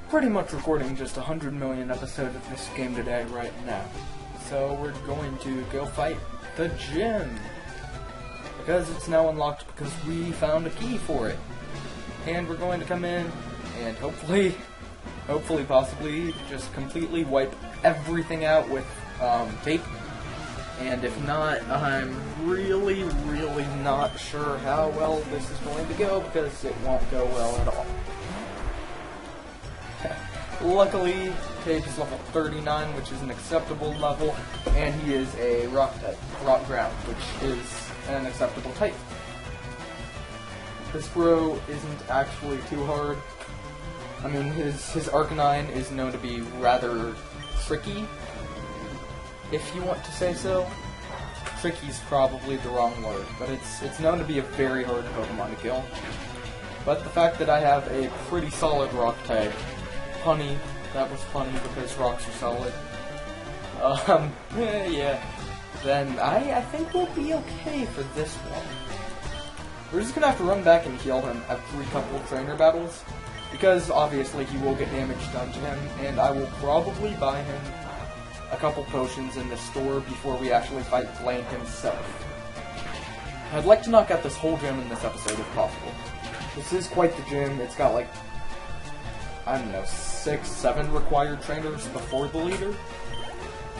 pretty much recording just 100 million episodes of this game today right now. So we're going to go fight the gym. Because it's now unlocked because we found a key for it. And we're going to come in and hopefully, possibly, just completely wipe everything out with tape. And if not, I'm really not sure how well this is going to go because it won't go well at all. Luckily, Tape is level 39, which is an acceptable level, and he is a rock type, rock ground, which is an acceptable type. This bro isn't actually too hard. I mean, his Arcanine is known to be rather tricky, if you want to say so. Tricky's probably the wrong word, but it's known to be a very hard Pokemon to kill. But the fact that I have a pretty solid rock type, funny, that was funny because rocks are solid. Yeah. Then I think we'll be okay for this one. We're just gonna have to run back and heal him after a couple of trainer battles, because obviously he will get damage done to him, and I will probably buy him a couple potions in the store before we actually fight Blaine himself. I'd like to knock out this whole gym in this episode if possible. This is quite the gym. It's got like, I don't know, 6, 7 required trainers before the leader.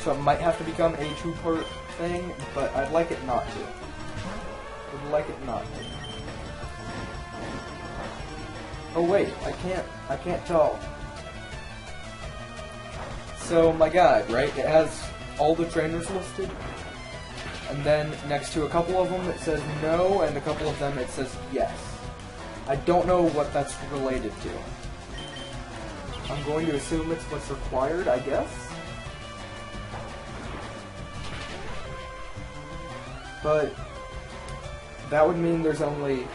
So it might have to become a 2-part thing, but I'd like it not to. Would like it not to. Oh wait, I can't tell. So my guide, right? It has all the trainers listed, and then next to a couple of them it says no, and a couple of them it says yes. I don't know what that's related to. I'm going to assume it's what's required, I guess. But that would mean there's only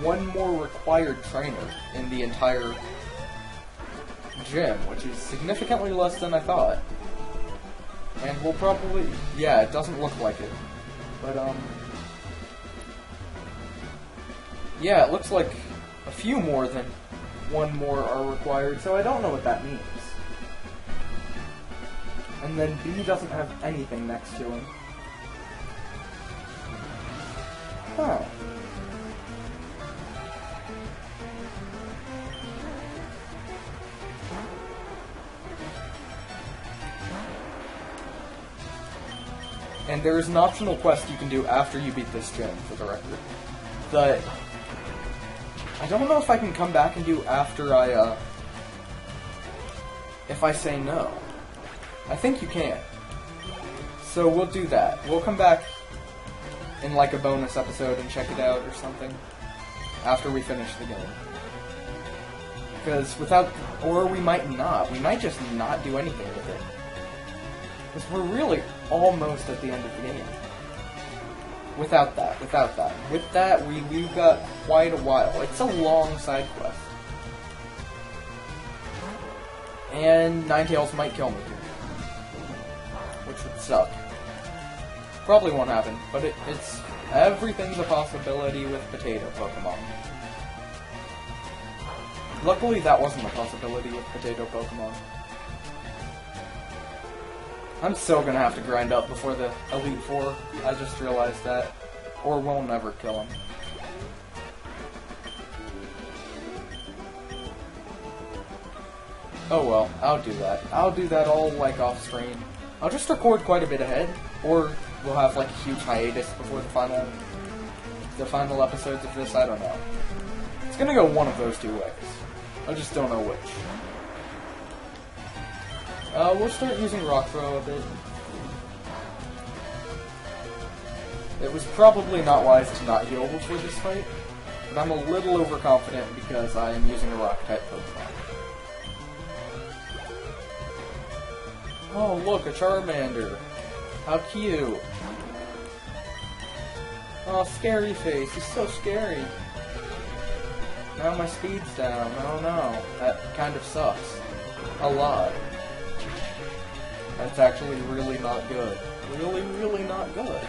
one more required trainer in the entire gym, which is significantly less than I thought. And we'll probably... yeah, it doesn't look like it. But, yeah, it looks like a few more than one more are required, so I don't know what that means. And then B doesn't have anything next to him. Huh. And there is an optional quest you can do after you beat this gym, for the record. That I don't know if I can come back and do after if I say no. I think you can. So we'll do that. We'll come back in like a bonus episode and check it out or something after we finish the game. Because without, or we might not. We might just not do anything with it. Because we're really almost at the end of the game. Without that. With that, we've got quite a while. It's a long side quest. And Ninetales might kill me here. Which would suck. Probably won't happen, but it's... everything's a possibility with potato Pokemon. Luckily, that wasn't a possibility with potato Pokemon. I'm so gonna have to grind up before the Elite Four. I just realized that. Or we'll never kill him. Oh well, I'll do that. I'll do that all, like, off screen. I'll just record quite a bit ahead, or we'll have, like, a huge hiatus before the final episodes of this, I don't know. It's gonna go one of those two ways. I just don't know which. We'll start using Rock Throw a bit. It was probably not wise to not heal before this fight, but I'm a little overconfident because I am using a Rock-type Pokemon. Oh, look, a Charmander. How cute. Oh, scary face. He's so scary. Now my speed's down. Oh no. That kind of sucks. A lot. That's actually really not good. Really not good.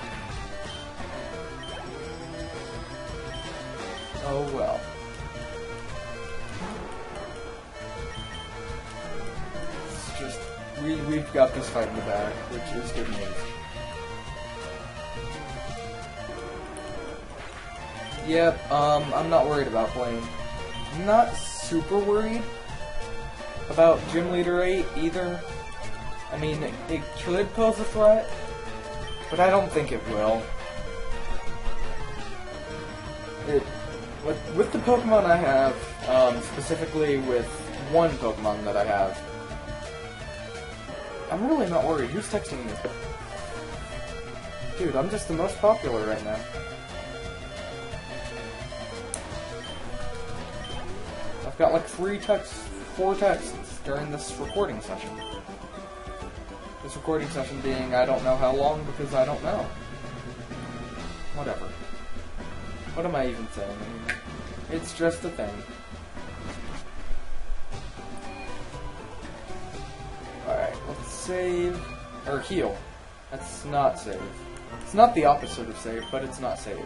Oh well. we've got this fight in the bag, which is good news. Yep, I'm not worried about Blaine. I'm not super worried about Gym Leader 8 either. I mean, it could pose a threat, but I don't think it will. With the Pokemon I have, specifically with one Pokemon that I have, I'm really not worried. Who's texting me? Dude, I'm just the most popular right now. I've got like 4 texts during this recording session. This recording session being I don't know how long because I don't know. Whatever. What am I even saying anymore? It's just a thing. Alright, let's save. Or heal. That's not save. It's not the opposite of save, but it's not save.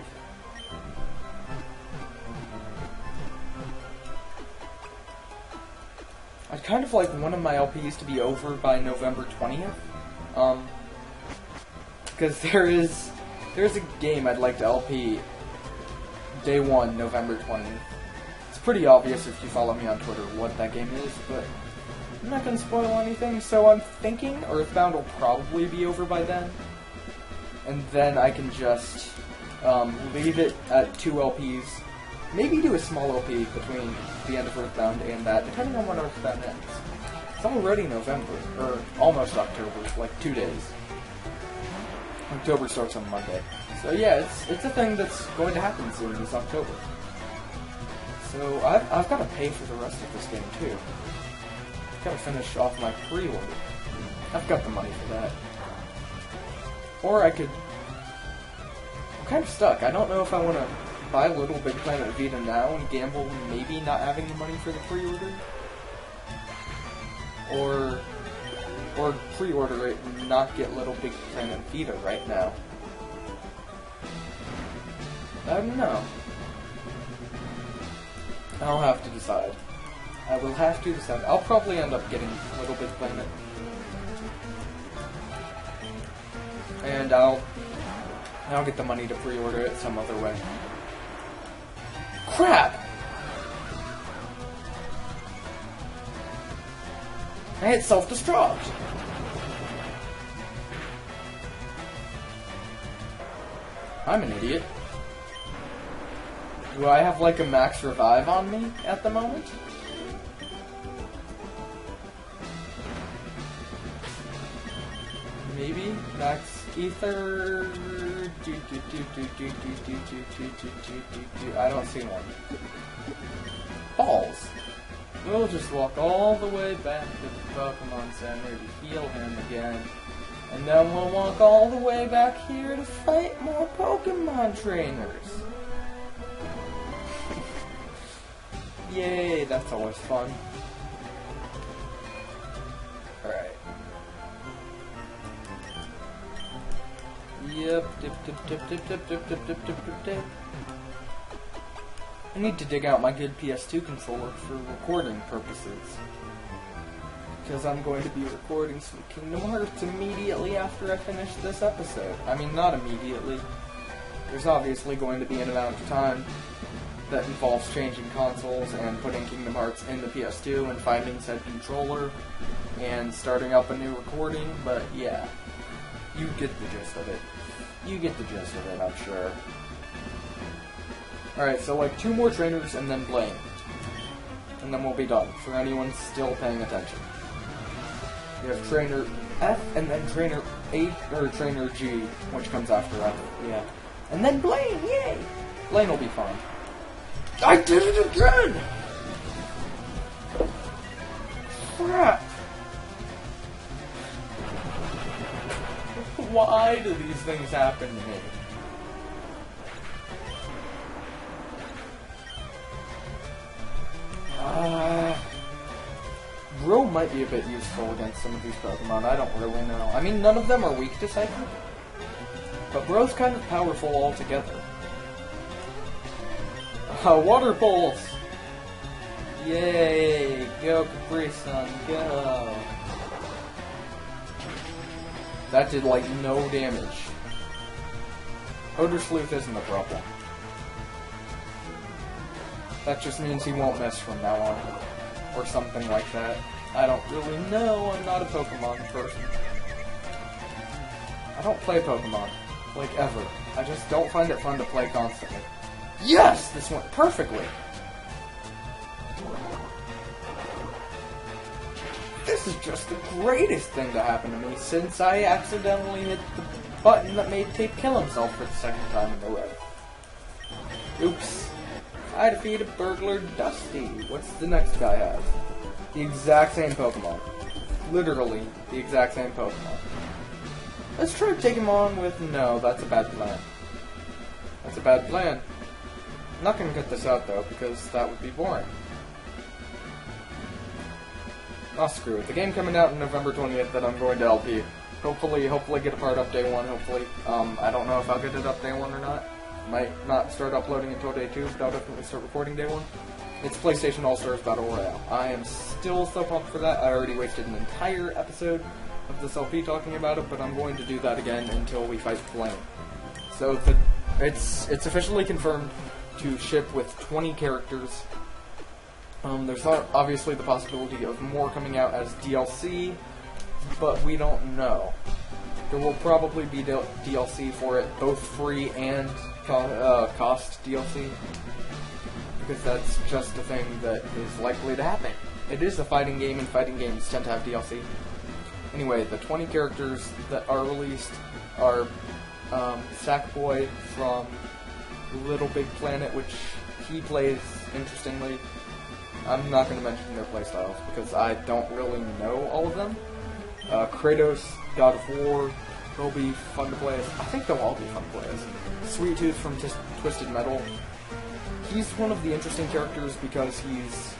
I'd kind of like one of my LPs to be over by November 20th. Because there's a game I'd like to LP Day 1, November 20th. It's pretty obvious if you follow me on Twitter what that game is, but I'm not going to spoil anything, so I'm thinking Earthbound will probably be over by then. And then I can just leave it at 2 LPs. Maybe do a small LP between the end of Earthbound and that, depending on when Earthbound ends. It's already November, or almost October, like 2 days. October starts on Monday. So yeah, it's a thing that's going to happen soon this October. So I've got to pay for the rest of this game too. I've got to finish off my pre-order. I've got the money for that. Or I could... I'm kind of stuck. I don't know if I want to buy Little Big Planet Vita now and gamble maybe not having the money for the pre-order. Or pre-order it and not get Little Big Planet Vita right now. I don't know. I'll have to decide. I will have to decide. I'll probably end up getting Little Big Planet. And I'll get the money to pre-order it some other way. Crap! I hit self-destruct! I'm an idiot. Do I have like a max revive on me at the moment? Maybe? Max ether... I don't see one. Balls. We'll just walk all the way back to the Pokemon Center to heal him again. And then we'll walk all the way back here to fight more Pokemon trainers. Yay, that's always fun. Alright. Yep, dip. I need to dig out my good PS2 controller for recording purposes. Because I'm going to be recording some Kingdom Hearts immediately after I finish this episode. I mean, not immediately. There's obviously going to be an amount of time that involves changing consoles and putting Kingdom Hearts in the PS2 and finding said controller and starting up a new recording, but yeah. You get the gist of it. You get the gist of it, I'm sure. Alright, so like 2 more trainers and then Blaine. And then we'll be done, for anyone still paying attention. We have Trainer F, and then Trainer H, or Trainer G, which comes after F, yeah. And then Blaine, yay! Blaine will be fine. I did it again! Crap! Why do these things happen to me? Row might be a bit useful against some of these Pokemon, I don't really know. I mean, none of them are weak to Psychic, but Row's kind of powerful altogether. Water Pulse! Yay! Go Capri Sun, go! That did, like, no damage. Odor Sleuth isn't a problem. That just means he won't miss from now on. Or something like that. I don't really know. I'm not a Pokemon person. I don't play Pokemon. Like, ever. I just don't find it fun to play constantly. Yes! This went perfectly! This is just the greatest thing to happen to me since I accidentally hit the button that made Tape kill himself for the second time in a row. Oops. I defeated Burglar Dusty. What's the next guy have? The exact same Pokemon. Literally, the exact same Pokemon. Let's try to take him on with... No, that's a bad plan. That's a bad plan. I'm not going to cut this out, though, because that would be boring. Oh, screw it. The game coming out on November 20th that I'm going to LP. Hopefully get a part up day 1, hopefully. I don't know if I'll get it up day 1 or not. Might not start uploading until day 2, but I'll definitely start recording day 1. It's PlayStation All-Stars Battle Royale. I am still so pumped for that. I already wasted an entire episode of this LP talking about it, but I'm going to do that again until we fight Flame. So it's officially confirmed to ship with 20 characters. There's obviously the possibility of more coming out as DLC, but we don't know. There will probably be DLC for it, both free and cost DLC, because that's just a thing that is likely to happen. It is a fighting game, and fighting games tend to have DLC. Anyway, the 20 characters that are released are Sackboy from Little Big Planet, which he plays interestingly. I'm not going to mention their playstyles because I don't really know all of them. Kratos, God of War, they'll be fun to play as. I think they'll all be fun to play as. Sweet Tooth from Twisted Metal. He's one of the interesting characters because he's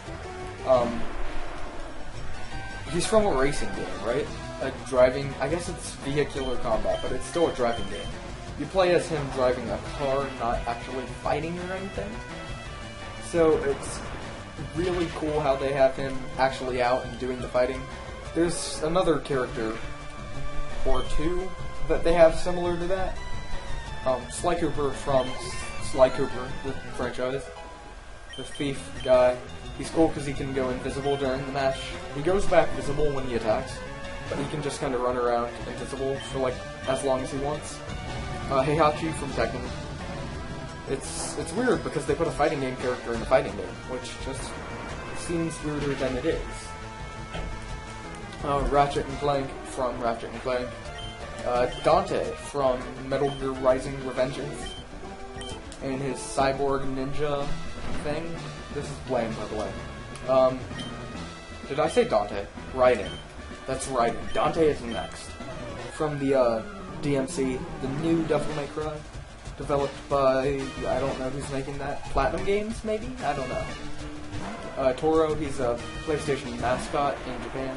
from a racing game, right? A driving, I guess it's vehicular combat, but it's still a driving game. You play as him driving a car, not actually fighting or anything. So it's really cool how they have him actually out and doing the fighting. There's another character or two that they have similar to that. Sly Cooper from Sly Cooper, the franchise. The thief guy. He's cool because he can go invisible during the match. He goes back visible when he attacks, but he can just kind of run around invisible for like as long as he wants. Heihachi from Tekken. It's weird because they put a fighting game character in a fighting game, which just seems weirder than it is. Ratchet and Clank from Ratchet and Clank. Dante from Metal Gear Rising Revengeance. And his cyborg ninja thing. This is Blame, by the way. Did I say Dante? Raiden. That's Raiden. Dante is next. From the DMC, the new Devil May Cry. Developed by, I don't know who's making that. Platinum Games, maybe? I don't know. Toro, he's a PlayStation mascot in Japan.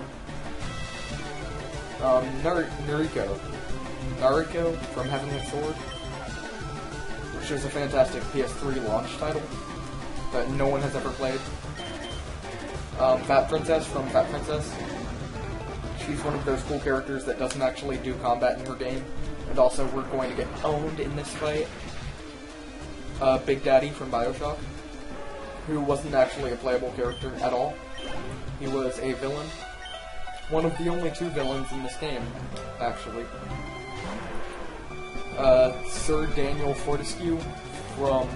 Nariko from Heavenly Sword, which is a fantastic PS3 launch title that no one has ever played. Fat Princess from Fat Princess. She's one of those cool characters that doesn't actually do combat in her game, and also we're going to get owned in this fight. Big Daddy from Bioshock, who wasn't actually a playable character at all. He was a villain. One of the only 2 villains in this game, actually. Sir Daniel Fortescue from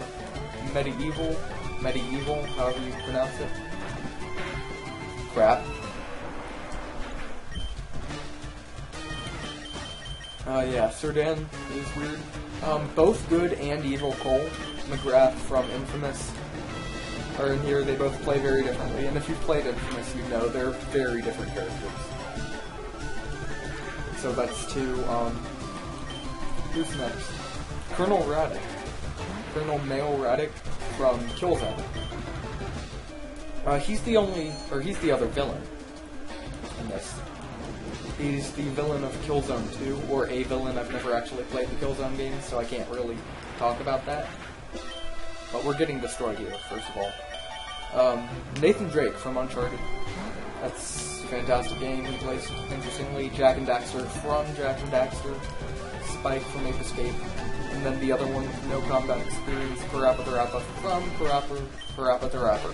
Medieval, however you pronounce it. Crap. Yeah, Sir Dan is weird. Both good and evil Cole McGrath from Infamous are in here. They both play very differently, and if you've played Infamous, you know they're very different characters. So that's 2. Who's next? Colonel Raddick. Colonel Mail Raddick from Killzone. He's the other villain in this. He's the villain of Killzone 2, or a villain. I've never actually played the Killzone games, so I can't really talk about that. But we're getting destroyed here, first of all. Nathan Drake from Uncharted. That's fantastic game. He plays interestingly. Jak and Daxter from Jak and Daxter, Spike from Ape Escape, and then the other one, no combat experience, Parappa the Rapper from Parappa the Rapper.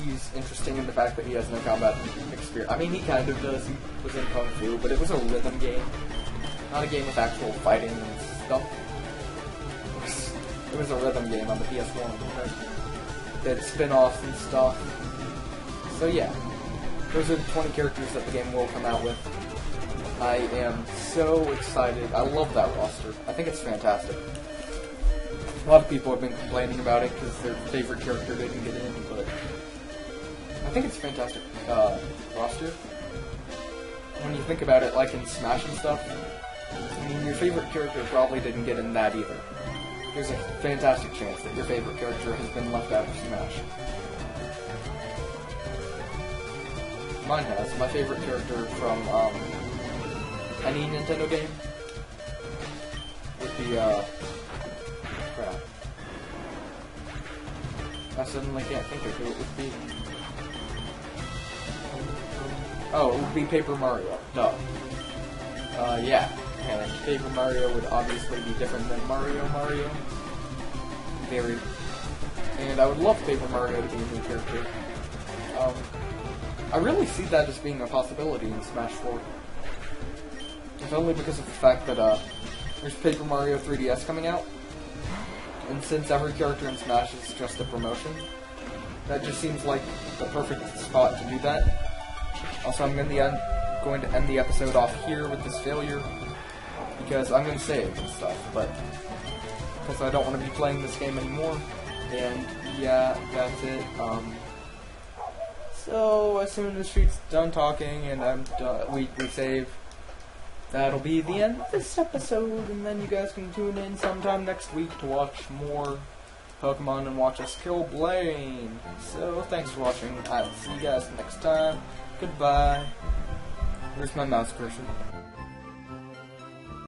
He's interesting in the fact that he has no combat experience. I mean, he kind of does. He was in Kung Fu, but it was a rhythm game, not a game with actual fighting and stuff. It was a rhythm game on the PS1 that spin-offs and stuff. So yeah, those are the 20 characters that the game will come out with. I am so excited. I love that roster. I think it's fantastic. A lot of people have been complaining about it because their favorite character didn't get in, but I think it's a fantastic roster. When you think about it, like in Smash and stuff, I mean, your favorite character probably didn't get in that either. There's a fantastic chance that your favorite character has been left out of Smash. Mine has. My favorite character from any Nintendo game would be, crap. I suddenly can't think of who it would be. Oh, it would be Paper Mario. Duh. Yeah. And Paper Mario would obviously be different than Mario. Very. And I would love Paper Mario to be a new character. I really see that as being a possibility in Smash 4. If only because of the fact that, there's Paper Mario 3DS coming out. And since every character in Smash is just a promotion, that just seems like the perfect spot to do that. Also, I'm going to end the episode off here with this failure, because I'm going to save and stuff, but because I don't want to be playing this game anymore. And yeah, that's it. So as soon as she's done talking and I'm done, we save. That'll be the end of this episode, and then you guys can tune in sometime next week to watch more Pokemon and watch us kill Blaine. So thanks for watching. I'll see you guys next time. Goodbye. Where's my mouse cursor?